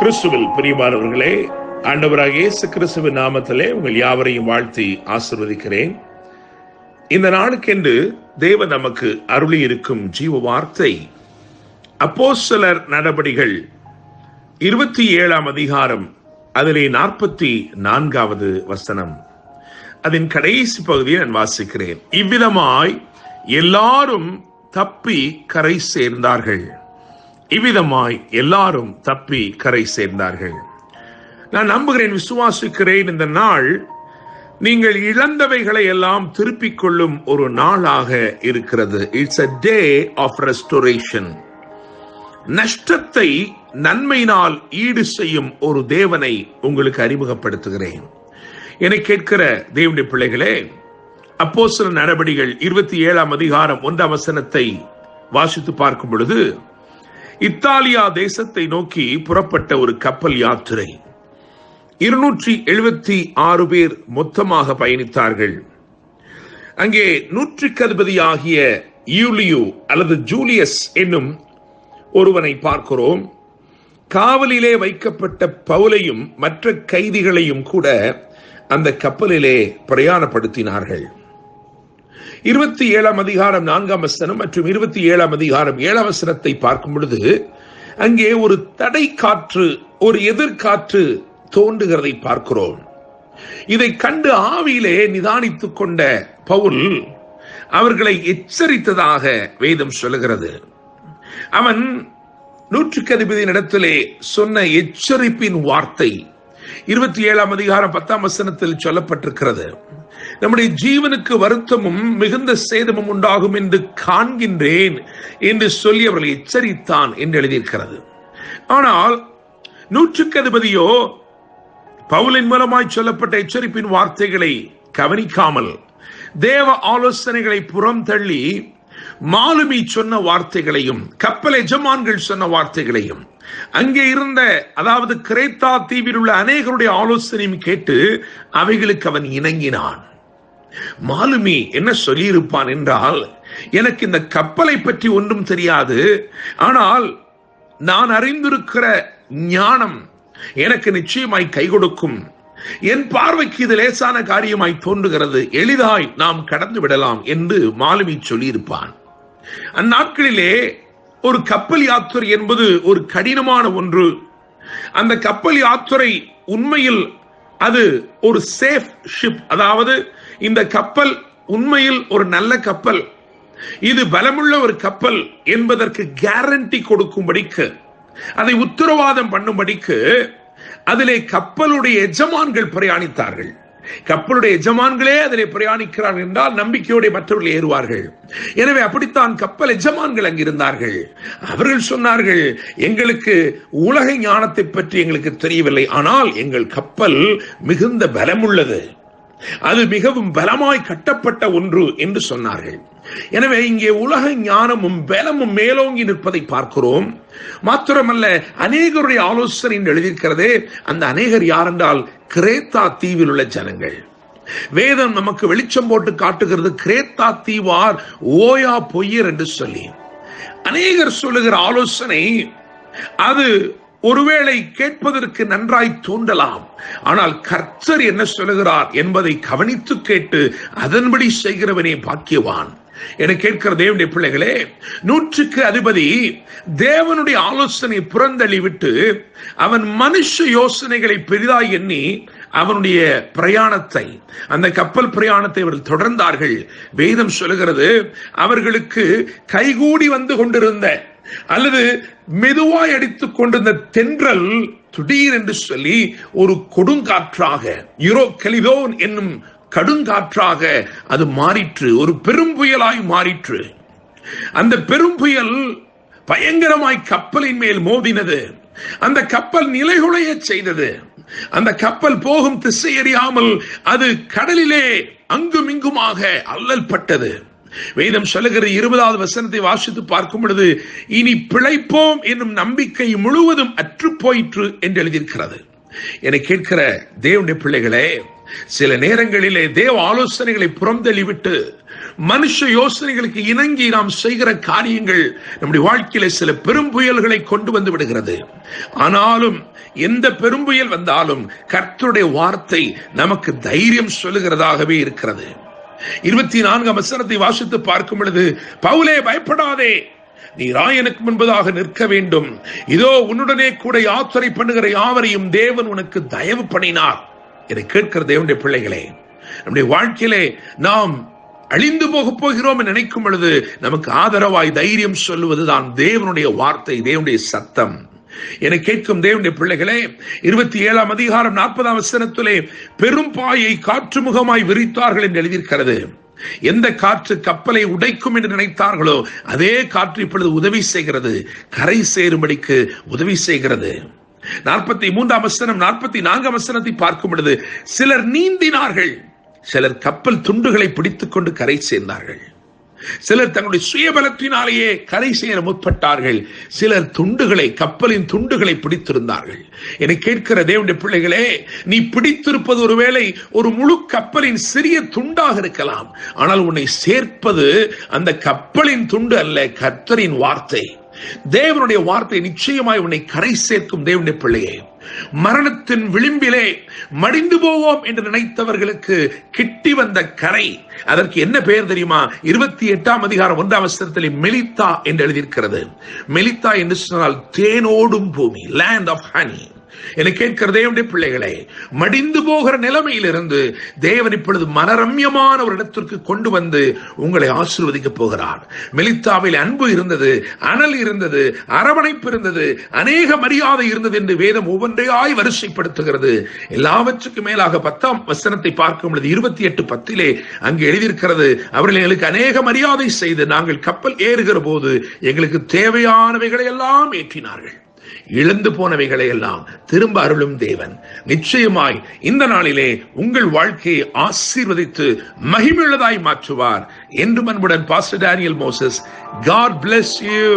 கிறிஸ்துவில் பிரியமானவர்களே, ஆண்டவராகிய இயேசு கிறிஸ்துவின் நாமத்திலே உங்கள் யாவரையும் வாழ்த்தி ஆசீர்வதிக்கிறேன். இந்த நாளுக்கென்று தேவன் நமக்கு அருளி இருக்கும் ஜீவ வார்த்தை அப்போஸ்தலர் நடபடிகள் 27ஆம் அதிகாரம், அதிலே 44வது வசனம். அதன் கடைசி பகுதியை நான் வாசிக்கிறேன். இவ்விதமாய் எல்லாரும் தப்பி கரை சேர்ந்தார்கள். நான் நம்புகிறேன், விசுவாசிக்கிறேன், இந்த நாள் நீங்கள் இழந்தவைகளை எல்லாம் திருப்பிக் கொள்ளும் ஒரு நாளாக இருக்கிறது. It's a day of restoration. நஷ்டத்தை நன்மையினால் ஈடு செய்யும் ஒரு தேவனை உங்களுக்கு அறிமுகப்படுத்துகிறேன். என்னை கேட்கிற தேவனுடைய பிள்ளைகளே, அப்போஸ்தலர் நடபடிகள் 27ஆம் அதிகாரம் 1ஆம் வசனத்தை வாசித்து பார்க்கும் பொழுது, இத்தாலியா தேசத்தை நோக்கி புறப்பட்ட ஒரு கப்பல் யாத்திரை. 276 பேர் மொத்தமாக பயணித்தார்கள். அங்கே நூற்றுக்கதிபதியாகிய யூலியு அல்லது ஜூலியஸ் என்னும் ஒருவனை பார்க்கிறோம். காவலிலே வைக்கப்பட்ட பவுலையும் மற்ற கைதிகளையும் கூட அந்த கப்பலிலே பிரயாணப்படுத்தினார்கள். 27ஆம் அதிகாரம் 4ஆம் வசனம் மற்றும் 27ஆம் அதிகாரம் 7ஆம் வசனத்தை பார்க்கும் பொழுது, அங்கே ஒரு தடை காற்று, ஒரு எதிர்காற்று தோன்றுகிறதை பார்க்கிறோம். இதை கண்டு ஆவியிலே நிதானித்துக் கொண்ட பவுல் அவர்களை எச்சரித்ததாக வேதம் சொல்லுகிறது. அவன் நூற்றுக்கதிபதியின் இடத்திலே சொன்ன எச்சரிப்பின் வார்த்தை 27ஆம் அதிகாரம் 10ஆம் வசனத்தில் சொல்லப்பட்டிருக்கிறது. நம்முடைய ஜீவனுக்கு வருத்தமும் மிகுந்த சேதமும் உண்டாகும் என்று காண்கின்றேன் என்று சொல்லி அவர்களை எச்சரித்தான் என்று எழுதியிருக்கிறது. ஆனால் நூற்றுக்கதிபதியோ பவுலின் மூலமாய் சொல்லப்பட்ட எச்சரிப்பின் வார்த்தைகளை கவனிக்காமல் தேவ ஆலோசனைகளை புறம் தள்ளி மாலுமி சொன்ன வார்த்தைகளையும் கப்பல் எஜமான்கள் சொன்ன வார்த்தைகளையும் அங்கே இருந்த, அதாவது கிரேத்தா தீவில் உள்ள அநேகருடைய ஆலோசனையும் கேட்டு அவைகளுக்கு அவன் இணங்கினான். மாலுமி என்ன சொல்லியிருப்பான் என்றால், எனக்கு இந்த கப்பலை பற்றி ஒன்றும் தெரியாது, ஆனால் நான் அறிந்திருக்கிற ஞானம் எனக்கு நிச்சயமாய் கை கொடுக்கும், என் பார்வைக்கு இது லேசான காரியமாய் தோன்றுகிறது, எளிதாய் நாம் கடந்து விடலாம் என்று மாலுமி சொல்லியிருப்பான். அந்நாட்களிலே ஒரு கப்பல் யாத்திரை என்பது ஒரு கடினமான ஒன்று. அந்த கப்பல் யாத்திரை உண்மையில் அது ஒரு சேஃப் ஷிப், அதாவது இந்த கப்பல் உண்மையில் ஒரு நல்ல கப்பல், இது பலமுள்ள ஒரு கப்பல் என்பதற்கு கேரண்டி கொடுக்கும்படிக்கு, அதை உத்தரவாதம் பண்ணும்படிக்கு அதிலே கப்பலுடைய எஜமான்கள் பிரயாணித்தார்கள். கப்பலுடைய எஜமான்களே அதிலே பிரயாணிக்கிறார்கள் என்றால் நம்பிக்கையோட மற்றவர்கள் ஏறுவார்கள். எனவே அப்படித்தான் கப்பல் எஜமான்கள் அங்கிருந்தார்கள். அவர்கள் சொன்னார்கள், எங்களுக்கு உலக ஞானத்தை பற்றி எங்களுக்கு தெரியவில்லை, ஆனால் எங்கள் கப்பல் மிகுந்த பலமுள்ளது, அது மிகவும் பலமாய் கட்டப்பட்ட ஒன்று என்று சொன்னார்கள். எனவே இங்கே உலக ஞானமும் பலமும் மேலோங்கி நிற்பதை பார்க்கிறோம். மாத்திரமல்ல, அநேகருடைய ஆலோசனை எழுதியிருக்கிறதே, அந்த அநேகர் யார் என்றால் கிரேத்தா தீவில் உள்ள ஜனங்கள். வேதம் நமக்கு வெளிச்சம் போட்டு காட்டுகிறது, கிரேத்தா தீவார் ஓயா பொய்யர் என்று சொல்லி. அநேகர் சொல்லுகிற ஆலோசனை அது ஒருவேளை கேட்பதற்கு நன்றாய் தோன்றலாம், ஆனால் கர்த்தர் என்ன சொல்லுகிறார் என்பதை கவனித்து கேட்டு அதன்படி செய்கிறவனே பாக்கியவான். என கேட்கிற தேவனுடைய பிள்ளைகளே, நூற்றுக்கு அதிபதி தேவனுடைய ஆலோசனை புறந்தள்ளி விட்டு அவன் மனுஷ யோசனைகளை பெரிதாய் எண்ணி அவனுடைய பிரயாணத்தை, அந்த கப்பல் பிரயாணத்தை அவர்கள் தொடர்ந்தார்கள். வேதம் சொல்லுகிறது, அவர்களுக்கு கைகூடி வந்து கொண்டிருந்த அல்லது மெதுவாய் அடித்துக் கொண்டிருந்த தென்றல் திடீர் என்று சொல்லி ஒரு கொடுங்காற்றாக, யூரோகலிதோன் என்னும் கடுங்காற்றாக அது மாறிற்று, ஒரு பெரும் புயலாய் மாறிற்று. அந்த பெரும் புயல் பயங்கரமாய் கப்பலின் மேல் மோதினது. அந்த கப்பல் நிலைகுலைய செய்தது. அந்த கப்பல் போகும் திசை அறியாமல் அது கடலிலே அங்கும் இங்குமாக அல்லல் பட்டது. வேதம் சொல்லுகிற 20வது வசனத்தை வாசித்து பார்க்கும் பொழுது, இனி பிழைப்போம் என்னும் நம்பிக்கை முழுவதும் அற்று போயிற்று என்று எழுதியிருக்கிறது. என கேட்கிற தேவனுடைய பிள்ளைகளே, சில நேரங்களிலே தேவ ஆலோசனைகளை புறந்தள்ளிவிட்டு மனுஷ யோசனைகளுக்கு இணங்கி நாம் செய்கிற காரியங்கள் நம்முடைய வாழ்க்கையில சில பெரும் புயல்களை கொண்டு வந்து விடுகிறது. ஆனாலும் எந்த பெரும் புயல் வந்தாலும் கர்த்தருடைய வார்த்தை நமக்கு தைரியம் சொல்லுகிறதாகவே இருக்கிறது. 24 வசனத்தை வாசித்து பார்க்கும் பொழுது, பவுலே பயப்படாதே, நீ ராயனுக்கு முன்பதாக நிற்க வேண்டும், இதோ உன்னுடனே கூட யாத்திரை பண்ணுகிற யாவரையும் தேவன் உனக்கு தயவு பண்ணினார். இதை கேட்கிற தேவனுடைய பிள்ளைகளே, நம்முடைய வாழ்க்கையிலே நாம் அழிந்து போகிறோம் என்று நினைக்கும் பொழுது நமக்கு ஆதரவாய் தைரியம் சொல்லுவதுதான் தேவனுடைய வார்த்தை, தேவனுடைய சத்தம். என கேட்கும் தேவனுடைய பிள்ளைகளே, 27 அதிகாரம் 40 வசனத்திலே பெரும் பாயை காற்று முகமாய் விரித்தார்கள் என்று எழுதியிருக்கிறது. எந்த காற்று கப்பலை உடைக்கும் என்று நினைத்தார்களோ அதே காற்று இப்பொழுது உதவி செய்கிறது, கரை சேரும்படிக்கு உதவி செய்கிறது. 43 வசனம் 44 வசனத்தை பார்க்கும் பொழுது, சிலர் நீந்தினார்கள், சிலர் கப்பல் துண்டுகளை பிடித்துக் கொண்டு கரை சேர்ந்தார்கள், சிலர் தங்களுடைய சுயபலத்தினாலேயே கரை சேர முற்பட்டார்கள், சிலர் துண்டுகளை, கப்பலின் துண்டுகளை பிடித்திருந்தார்கள். என கேட்கிற தேவனுடைய பிள்ளைகளே, நீ பிடித்திருப்பது ஒருவேளை ஒரு முழு கப்பலின் சிறிய துண்டாக இருக்கலாம், ஆனால் உன்னை சேர்ப்பது அந்த கப்பலின் துண்டு அல்ல, கர்த்தரின் வார்த்தை. தேவனுடைய வார்த்தை நிச்சயமாய் உன்னை கரை சேர்க்கும். தேவனுடைய பிள்ளையே, மரணத்தின் விளிம்பிலே மடிந்து போவோம் என்று நினைத்தவர்களுக்கு கிட்டி வந்த கரை, அதற்கு என்ன பெயர் தெரியுமா? 28 அதிகாரம் 1 வசனத்தில் மெலித்தா என்று எழுதியிருக்கிறது. மெலித்தா என்று சொன்னால் தேனோடும் பூமி, லேண்ட் ஆஃப் ஹனி. என கேட்கிற தேவனுடைய பிள்ளைகளே, மடிந்து போகிற நிலைமையிலிருந்து தேவன் இப்பொழுது மனரம்யமான ஒரு இடத்திற்கு கொண்டு வந்து உங்களை ஆசீர்வதிக்க போகிறார். மெலித்தாவில் அன்பு இருந்தது, அனல் இருந்தது, அரவணைப்பு இருந்தது, அநேக மரியாதை இருந்தது என்று வேதம் ஒவ்வொன்றையாய் வரிசைப்படுத்துகிறது. எல்லாவற்றுக்கும் மேலாக 10 வசனத்தை பார்க்கும் பொழுது 28:10 அங்கு எழுதியிருக்கிறது, அவர்கள் எங்களுக்கு அநேக மரியாதை செய்து நாங்கள் கப்பல் ஏறுகிற போது எங்களுக்கு தேவையானவைகளை எல்லாம் ஏற்றினார்கள், இழந்து போனவைகளை எல்லாம் திரும்ப அருளும் தேவன். நிச்சயமாய் இந்த நாளிலே உங்கள் வாழ்க்கையை ஆசீர்வதித்து மகிமையுள்ளதாய் மாற்றுவார். என்று அன்புடன் pastor Daniel Moses. God bless you.